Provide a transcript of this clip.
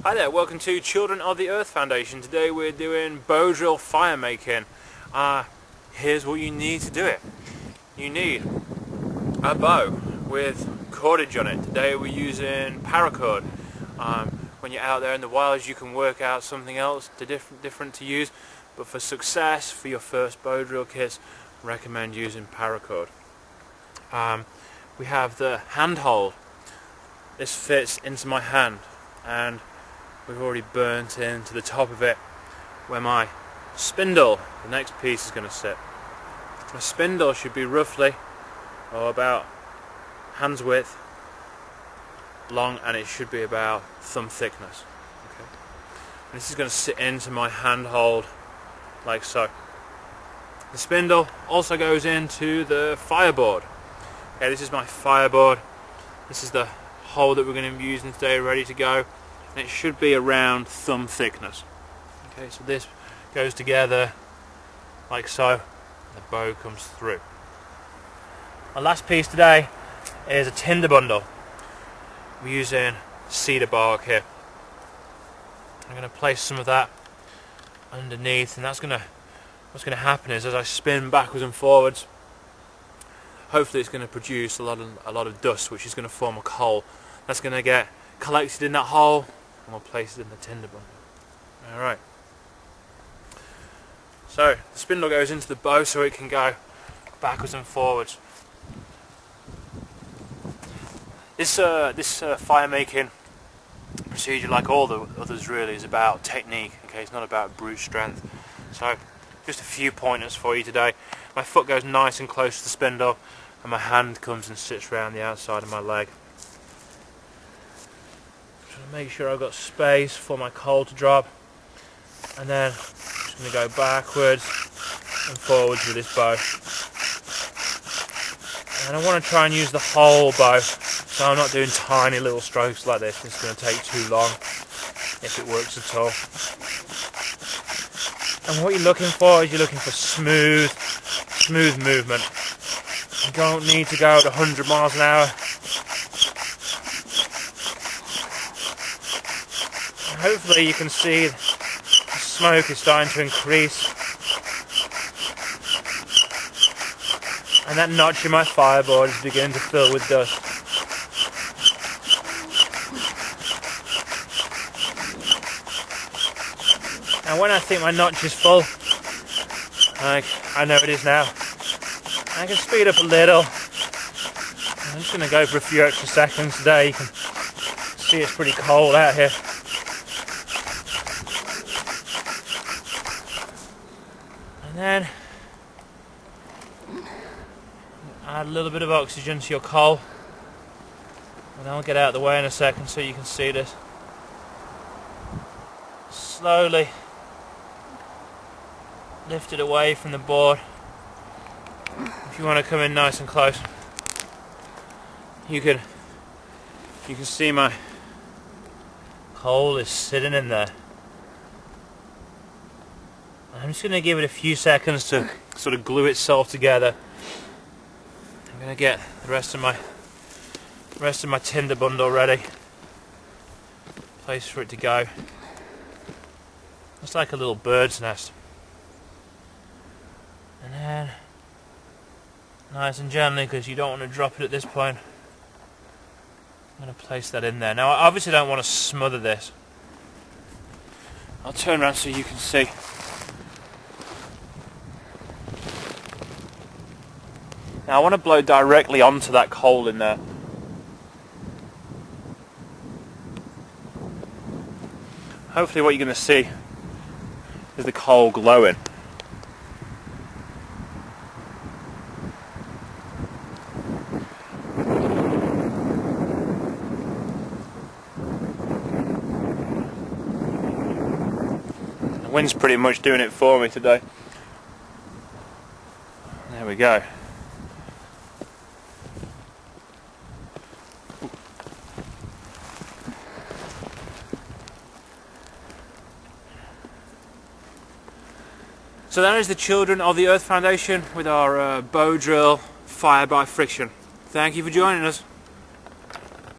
Hi there, welcome to Children of the Earth Foundation. Today we're doing Bowdrill fire making. Here's what you need to do it. You need a bow with cordage on it. Today we're using paracord. When you're out there in the wilds you can work out something else different to use, but for success, for your first Bowdrill kits, recommend using paracord. We have the handhold. This fits into my hand, and we've already burnt into the top of it where my spindle, the next piece, is going to sit. My spindle should be roughly about hand's width long, and it should be about thumb thickness. Okay. And this is going to sit into my handhold like so. The spindle also goes into the fireboard. Okay, this is my fireboard. This is the hole that we're going to be using today, ready to go, and it should be around thumb thickness. Okay, so this goes together like so, and the bow comes through. Our last piece today is a tinder bundle. We're using cedar bark here. I'm going to place some of that underneath, and what's going to happen is, as I spin backwards and forwards, hopefully it's going to produce a lot of dust, which is going to form a coal. That's going to get collected in that hole, and we'll place it in the tinder bundle. Alright. So the spindle goes into the bow so it can go backwards and forwards. This fire making procedure, like all the others, really is about technique. Okay, it's not about brute strength. So just a few pointers for you today. My foot goes nice and close to the spindle, and my hand comes and sits around the outside of my leg. Trying to make sure I've got space for my coal to drop, and then I'm just going to go backwards and forwards with this bow. And I want to try and use the whole bow, so I'm not doing tiny little strokes like this. It's going to take too long if it works at all. And what you're looking for is, you're looking for smooth movement. You don't need to go at 100 miles an hour. And hopefully you can see the smoke is starting to increase, and that notch in my fireboard is beginning to fill with dust. And when I think my notch is full, I know it is now, I can speed up a little. I'm just going to go for a few extra seconds today. You can see it's pretty cold out here. And then add a little bit of oxygen to your coal, and I'll get out of the way in a second so you can see this. Slowly lift it away from the board. If you want to come in nice and close, you can see my coal is sitting in there. I'm just going to give it a few seconds to sort of glue itself together. I'm going to get the rest of my tinder bundle ready, place for it to go. It's like a little bird's nest. And then, nice and gently, because you don't want to drop it at this point, I'm going to place that in there. Now I obviously don't want to smother this. I'll turn around so you can see. Now I want to blow directly onto that coal in there. Hopefully what you're going to see is the coal glowing. The wind's pretty much doing it for me today. There we go. So that is the Children of the Earth Foundation with our Bowdrill fire by friction. Thank you for joining us.